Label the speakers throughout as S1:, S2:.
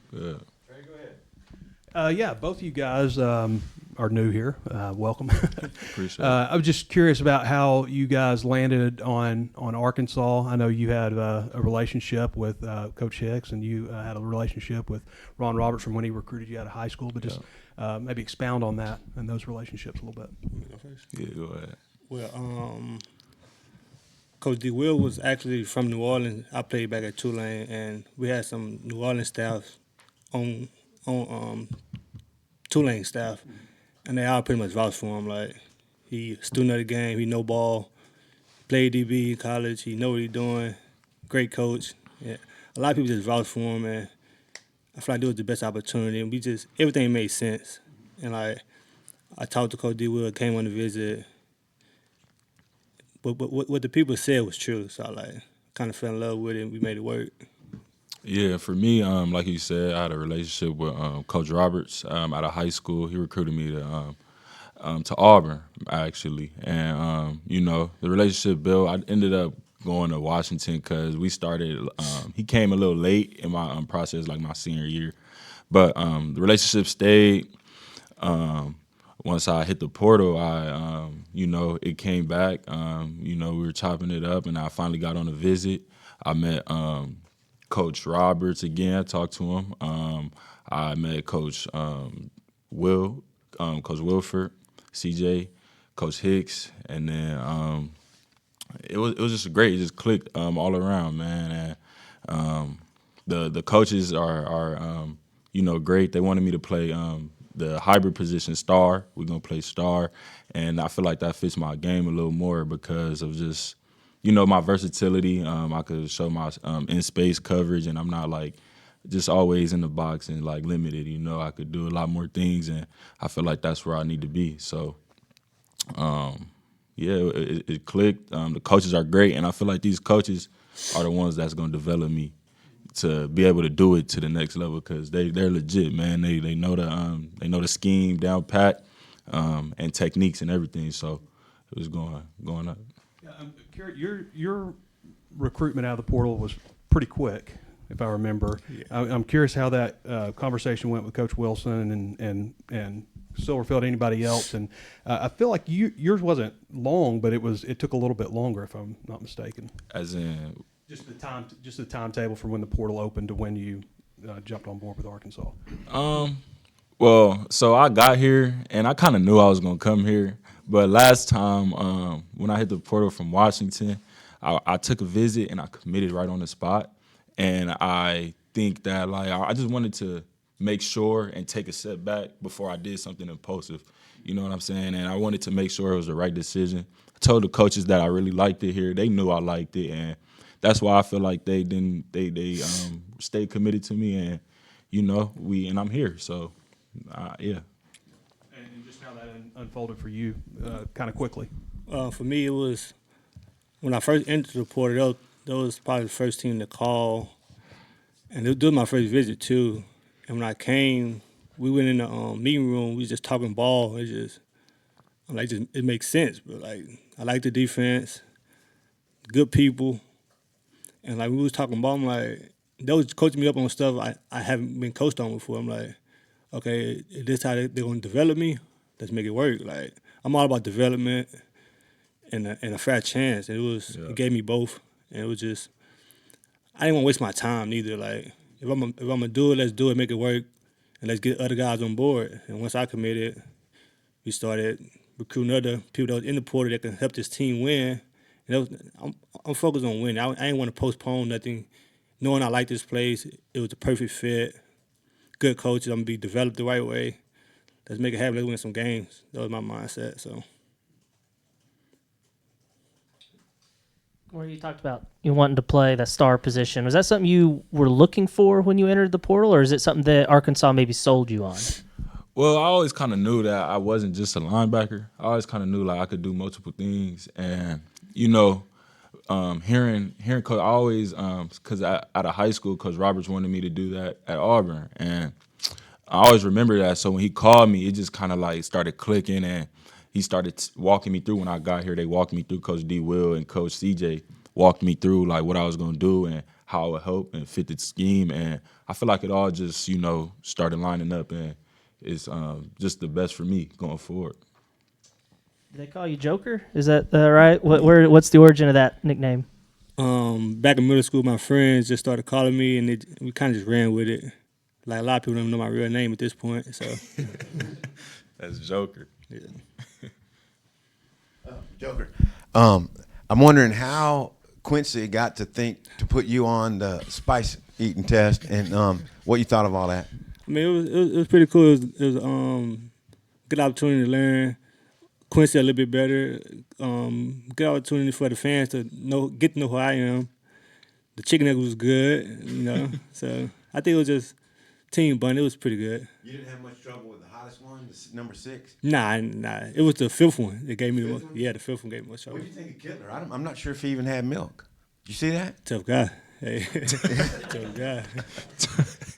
S1: Good.
S2: Trey, go ahead. Yeah, both of you guys are new here. Welcome.
S1: Appreciate it.
S2: I was just curious about how you guys landed on Arkansas. I know you had a relationship with Coach Hicks, and you had a relationship with Ron Roberts from when he recruited you out of high school. But just maybe expound on that and those relationships a little bit.
S1: Yeah, go ahead.
S3: Well, Coach D. Will was actually from New Orleans. I played back at Tulane, and we had some New Orleans staff on Tulane staff, and they all pretty much vouched for him. Like, he a student of the game, he know ball, played DB in college, he know what he doing, great coach. Yeah. A lot of people just vouched for him, and I feel like it was the best opportunity. And everything made sense. And like, I talked to Coach D. Will, came on the visit. But what the people said was true, so I like kind of fell in love with it. And we made it work.
S1: Yeah, for me, like you said, I had a relationship with Coach Roberts out of high school. He recruited me to Auburn, actually. And, the relationship built. I ended up going to Washington because we started he came a little late in my process, like my senior year. But the relationship stayed. Once I hit the portal, it came back. We were chopping it up, and I finally got on a visit. I met Coach Roberts again. I talked to him. I met Coach Coach Wilford, CJ, Coach Hicks, and then it was just great. It just clicked all around, man. And the coaches are great. They wanted me to play the hybrid position star. We're gonna play star, and I feel like that fits my game a little more because of just my versatility. I could show my in space coverage, and I'm not like just always in the box and like limited. I could do a lot more things, and I feel like that's where I need to be. So, it clicked. The coaches are great, and I feel like these coaches are the ones that's gonna develop me to be able to do it to the next level because they're legit, man. They know the scheme down pat and techniques and everything. So it was going up.
S2: Yeah, your recruitment out of the portal was pretty quick, if I remember.
S3: Yeah.
S2: I'm curious how that conversation went with Coach Wilson and Silverfield, anybody else, and I feel like yours wasn't long, but it took a little bit longer, if I'm not mistaken.
S1: As in,
S2: Just the timetable from when the portal opened to when you jumped on board with Arkansas.
S1: well, so I got here and I kind of knew I was gonna come here, but last time when I hit the portal from Washington, I took a visit and I committed right on the spot, and I think that like I just wanted to make sure and take a step back before I did something impulsive. You know what I'm saying? And I wanted to make sure it was the right decision. I told the coaches that I really liked it here. They knew I liked it, and that's why I feel like they stayed committed to me, and and I'm here. So yeah.
S2: And just how that unfolded for you, kind of quickly.
S3: For me, it was when I first entered the portal. That was probably the first team to call, and it was my first visit too. And when I came, we went in the meeting room. We was just talking ball. It makes sense. But like, I like the defense, good people, and like we was talking ball. I'm like, they was coaching me up on stuff I haven't been coached on before. I'm like, okay, if this how they're gonna develop me, let's make it work. Like, I'm all about development and a fair chance. And it gave me both, and it was just I didn't want to waste my time neither. Like, if I'm gonna do it, let's do it, make it work, and let's get other guys on board. And once I committed, we started recruiting other people that was in the portal that can help this team win. And I'm focused on winning. I ain't want to postpone nothing. Knowing I like this place, it was the perfect fit. Good coaches, I'm gonna be developed the right way. Let's make it happen. Let's win some games. That was my mindset. So.
S4: Where you talked about you wanting to play that star position. Was that something you were looking for when you entered the portal, or is it something that Arkansas maybe sold you on?
S1: Well, I always kind of knew that I wasn't just a linebacker. I always kind of knew like I could do multiple things, and hearing Coach, I always because out of high school, Coach Roberts wanted me to do that at Auburn, and I always remember that. So when he called me, it just kind of like started clicking, and he started walking me through. When I got here, they walked me through. Coach D. Will and Coach CJ walked me through like what I was gonna do and how it would help and fit the scheme. And I feel like it all just, started lining up, and it's just the best for me going forward.
S4: Do they call you Joker? Is that right? What's the origin of that nickname?
S3: Back in middle school, my friends just started calling me, and we kind of just ran with it. Like, a lot of people don't know my real name at this point, so.
S1: That's Joker.
S3: Yeah.
S5: Joker. I'm wondering how Quincy got to think to put you on the spice eating test, and what you thought of all that.
S3: I mean, it was pretty cool. It was good opportunity to learn Quincy a little bit better. Good opportunity for the fans to get to know who I am. The chicken nugget was good, So I think it was just team bun. It was pretty good.
S5: You didn't have much trouble with the hottest one, number 6?
S3: Nah. It was the fifth one that gave me the most. Yeah, the fifth one gave me most trouble.
S5: What do you think of Kittler? I'm not sure if he even had milk. Did you see that?
S3: Tough guy. Hey, tough guy.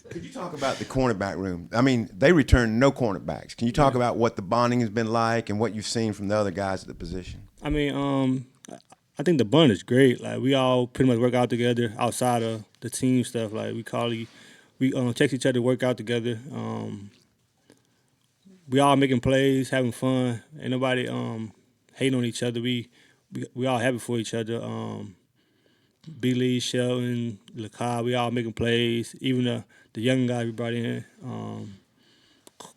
S5: Could you talk about the cornerback room? I mean, they returned no cornerbacks. Can you talk about what the bonding has been like and what you've seen from the other guys at the position?
S3: I mean, I think the bond is great. Like, we all pretty much work out together outside of the team stuff. Like, we text each other to work out together. We all making plays, having fun. Ain't nobody hating on each other. We all happy for each other. B-Lee, Shelton, LaCar, we all making plays. Even the young guys we brought in,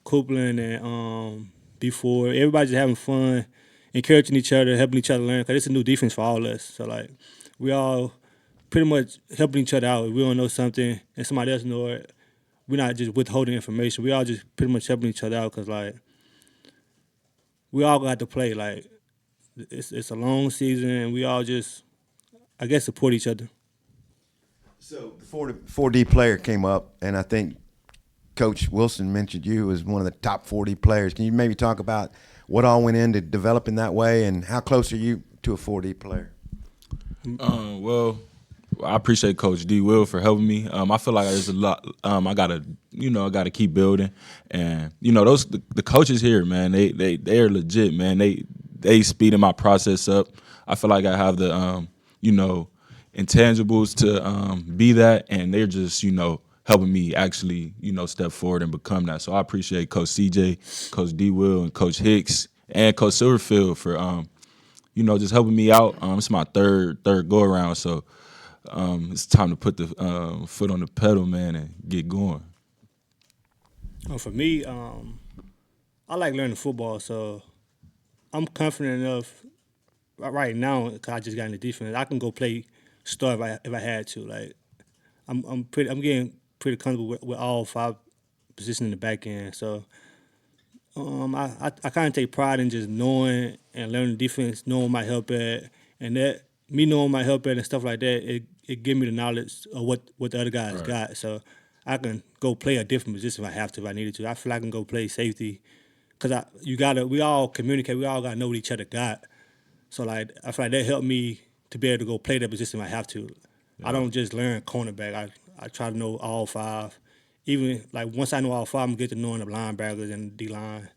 S3: Copeland and B4. Everybody just having fun, encouraging each other, helping each other learn. Because it's a new defense for all of us. So, like, we all pretty much helping each other out. If we don't know something and somebody else know it, we're not just withholding information. We all just pretty much helping each other out because, like, we all got to play. Like, it's a long season, and we all just, I guess, support each other.
S5: So the 4D player came up, and I think Coach Wilson mentioned you as one of the top 4D players. Can you maybe talk about what all went into developing that way, and how close are you to a 4D player?
S1: Well, I appreciate Coach D. Will for helping me. I feel like there's a lot. I gotta keep building, and the coaches here, man, they are legit, man. They speeding my process up. I feel like I have the intangibles to be that, and they're just helping me actually step forward and become that. So I appreciate Coach CJ, Coach D. Will, and Coach Hicks, and Coach Silverfield for just helping me out. It's my third go around, so it's time to put the foot on the pedal, man, and get going.
S3: For me, I like learning football, so I'm confident enough right now because I just got in the defense. I can go play star if I had to. Like, I'm getting pretty comfortable with all 5 positions in the back end. So I kind of take pride in just knowing and learning defense, knowing my help at, and that me knowing my help at and stuff like that, it give me the knowledge of what the other guys got. So I can go play a different position if I have to, if I needed to. I feel like I can go play safety because we all communicate. We all got to know what each other got. So, like, I feel like that helped me to be able to go play that position if I have to. Yeah. I don't just learn cornerback. I try to know all 5. Even, like, once I know all 5, I'm get to knowing the linebackers and the D-line.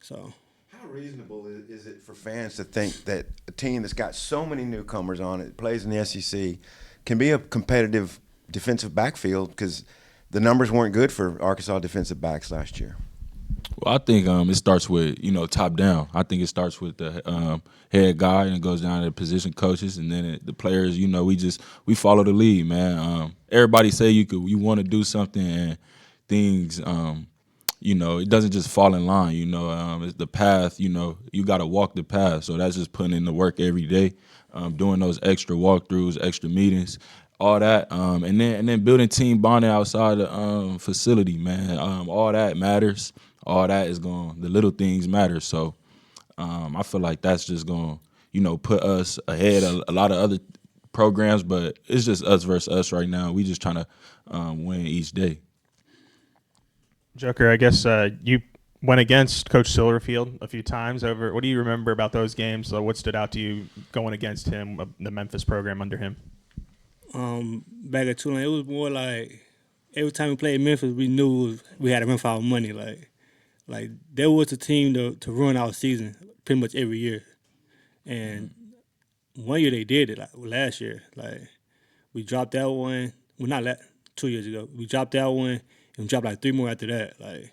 S3: So.
S5: How reasonable is it for fans to think that a team that's got so many newcomers on it, plays in the SEC, can be a competitive defensive backfield because the numbers weren't good for Arkansas defensive backs last year?
S1: Well, I think it starts with top down. I think it starts with the head guy and it goes down to the position coaches, and then the players. We follow the lead, man. Everybody say you want to do something, and things. It doesn't just fall in line. It's the path. You got to walk the path. So that's just putting in the work every day, doing those extra walkthroughs, extra meetings, all that, and then building team bonding outside the facility, man. All that matters. All that is the little things matter. So I feel like that's just going to put us ahead of a lot of other programs, but it's just us versus us right now. We just trying to win each day.
S6: Joker, I guess you went against Coach Silverfield a few times over. What do you remember about those games? What stood out to you going against him, the Memphis program under him?
S3: Back at Tulane, it was more like every time we played Memphis, we knew we had to run for our money. Like there was a team to run our season pretty much every year, and one year they did it. Like last year, We dropped that one. Well, not 2 years ago. We dropped that one, and we dropped like 3 more after that. Like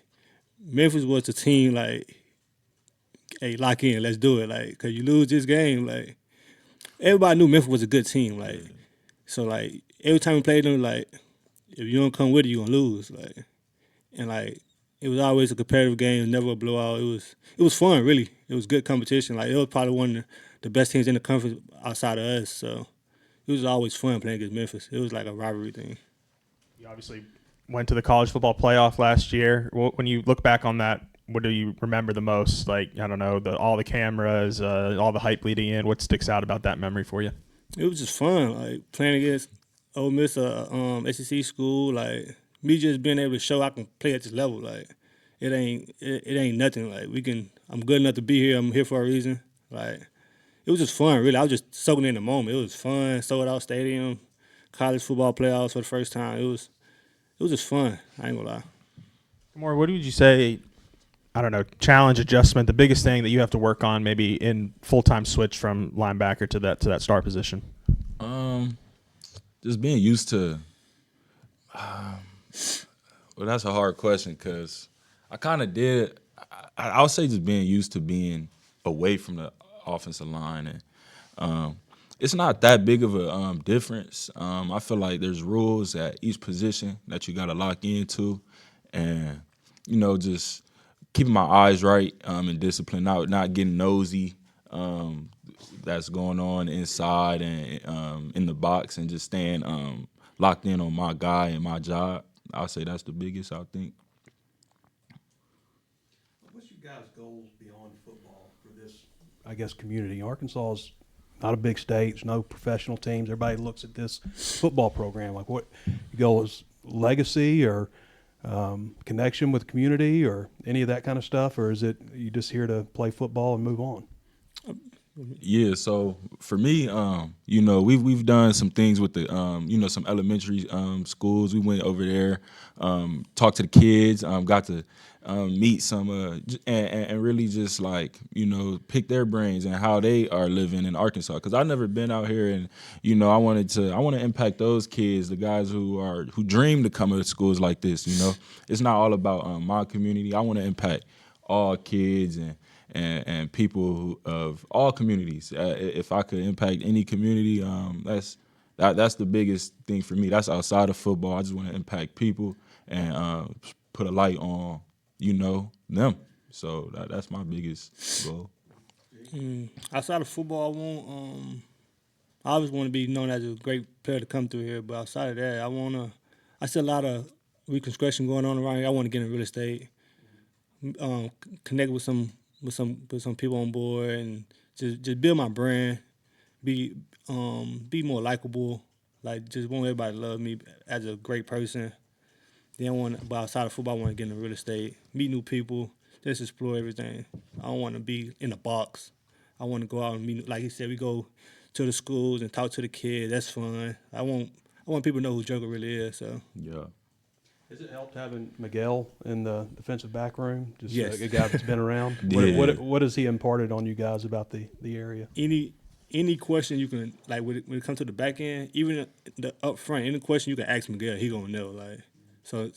S3: Memphis was the team. Like, hey, lock in, let's do it. Like, cause you lose this game, like everybody knew Memphis was a good team. Like, so like every time we played them, like if you don't come with it, you gonna lose. Like, and like it was always a competitive game, never a blowout. It was fun, really. It was good competition. Like it was probably one of the best teams in the conference outside of us. So it was always fun playing against Memphis. It was like a rivalry thing.
S6: You obviously went to the college football playoff last year. When you look back on that, what do you remember the most? Like, I don't know, all the cameras, all the hype leading in. What sticks out about that memory for you?
S3: It was just fun, like playing against Ole Miss, SEC school. Like me just being able to show I can play at this level. Like it ain't nothing. Like I'm good enough to be here. I'm here for a reason. Like it was just fun, really. I was just soaking in the moment. It was fun. Sold out stadium, college football playoffs for the first time. It was just fun. I ain't gonna lie.
S6: Khmori, what would you say? I don't know, challenge, adjustment, the biggest thing that you have to work on maybe in full-time switch from linebacker to that star position?
S1: Just being used to. Well, that's a hard question because I kind of did. I'll say just being used to being away from the offensive line, and it's not that big of a difference. I feel like there's rules at each position that you got to lock into, and just keeping my eyes right and discipline, not getting nosy. That's going on inside and in the box, and just staying locked in on my guy and my job. I'll say that's the biggest, I think.
S2: What's your guys' goals beyond football for this, I guess, community? Arkansas is not a big state. There's no professional teams. Everybody looks at this football program. Like, what your goal is? Legacy or connection with community or any of that kind of stuff? Or is it you just here to play football and move on?
S1: Yeah, so for me, we've done some things with the, some elementary schools. We went over there, talked to the kids, got to meet some, and really just like, pick their brains and how they are living in Arkansas. Because I've never been out here, and I want to impact those kids, the guys who dream to come to schools like this. It's not all about my community. I want to impact all kids and people of all communities. If I could impact any community, that's the biggest thing for me. That's outside of football. I just want to impact people and put a light on, them. So that's my biggest goal.
S3: Outside of football, I always want to be known as a great player to come through here. But outside of that, I see a lot of reconstruction going on around here. I want to get in real estate, connect with some people on board, and just build my brand, be more likable, like just want everybody to love me as a great person. Then but outside of football, I want to get into real estate, meet new people, just explore everything. I don't want to be in a box. I want to go out and meet, like he said, we go to the schools and talk to the kids. That's fun. I want people to know who Joker really is. So
S1: Yeah.
S2: Has it helped having Miguel in the defensive back room? Just
S3: Yes.
S2: a guy that's been around.
S1: Yeah.
S2: What has he imparted on you guys about the area?
S3: Any question you can, like when it comes to the back end, even the up front, any question you can ask Miguel, he gonna know. Like, so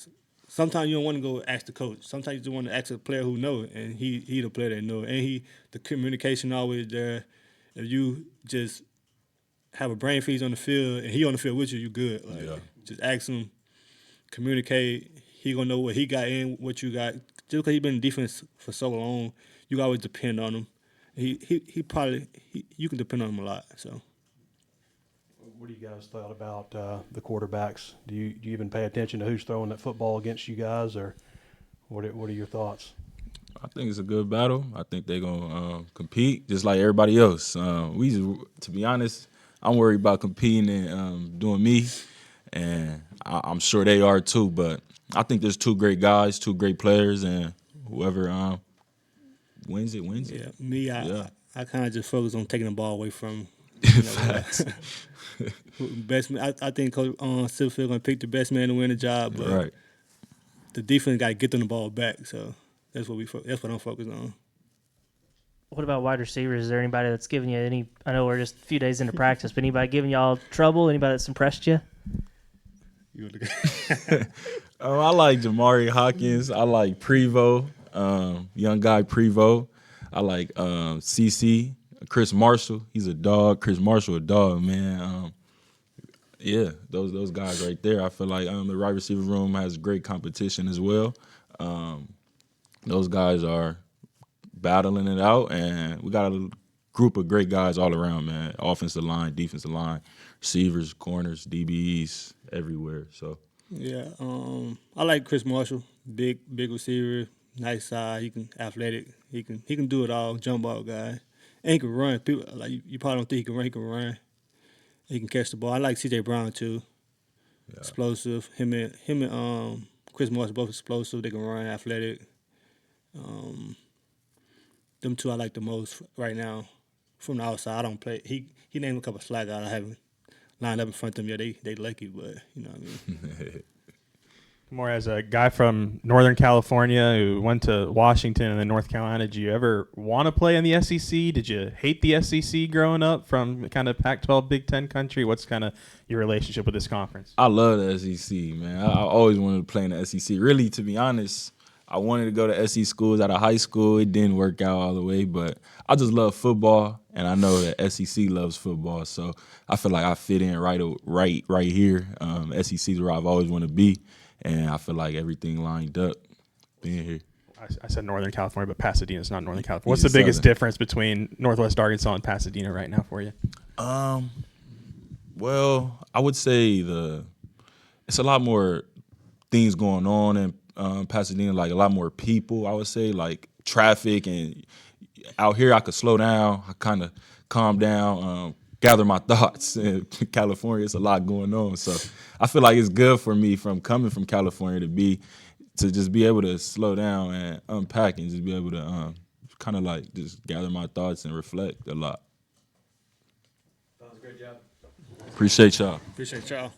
S3: sometimes you don't want to go ask the coach. Sometimes you just want to ask a player who knows, and he the player that knows, and the communication always there. If you just have a brain freeze on the field and he on the field with you, you good. Like,
S1: Yeah.
S3: just ask him, communicate. He gonna know what he got in, what you got. Just because he been in defense for so long, you always depend on him. He probably you can depend on him a lot. So.
S2: What do you guys thought about the quarterbacks? Do you even pay attention to who's throwing that football against you guys, or what are your thoughts?
S1: I think it's a good battle. I think they're gonna compete just like everybody else. To be honest, I'm worried about competing and doing me, and I'm sure they are too. But I think there's two great guys, two great players, and whoever wins it.
S3: Yeah, me, I kind of just focus on taking the ball away from
S1: Facts.
S3: best man. I think Coach Silverfield gonna pick the best man to win the job, but
S1: Right.
S3: the defense got to get them the ball back. So that's what I'm focused on.
S4: What about wide receivers? Is there anybody that's giving you any? I know we're just a few days into practice, but anybody giving y'all trouble? Anybody that's impressed you?
S3: You look
S1: I like Jamari Hawkins. I like Prevo, young guy Prevo. I like CC, Chris Marshall. He's a dog. Chris Marshall, a dog, man. Yeah, those guys right there. I feel like the wide receiver room has great competition as well. Those guys are battling it out, and we got a group of great guys all around, man. Offensive line, defensive line, receivers, corners, DBs, everywhere. So
S3: Yeah, I like Chris Marshall, big receiver, nice size. He can athletic. He can do it all. Jump ball guy, and he can run. People like you probably don't think he can run. He can run. He can catch the ball. I like C.J. Brown too. Yeah. Explosive. Him and Chris Marshall both explosive. They can run, athletic. Them two I like the most right now. From the outside, I don't play. He named a couple of slack guys. I haven't lined up in front of them yet. They lucky, but you know what I mean.
S6: More as a guy from Northern California who went to Washington and then North Carolina, did you ever want to play in the SEC? Did you hate the SEC growing up from kind of Pac-12 Big Ten country? What's kind of your relationship with this conference?
S1: I love the SEC, man. I always wanted to play in the SEC. Really, to be honest, I wanted to go to SEC schools out of high school. It didn't work out all the way, but I just love football, and I know that SEC loves football. So I feel like I fit in right here. SEC is where I've always wanted to be, and I feel like everything lined up being here.
S6: I said Northern California, but Pasadena is not Northern California. What's the biggest difference between Northwest Arkansas and Pasadena right now for you?
S1: Well, I would say it's a lot more things going on in Pasadena, like a lot more people, I would say, like traffic. And out here I could slow down, I kind of calm down, gather my thoughts. In California, it's a lot going on. So I feel like it's good for me coming from California to just be able to slow down and unpack and just be able to kind of like just gather my thoughts and reflect a lot.
S6: That was a great job.
S1: Appreciate y'all.
S3: Appreciate y'all.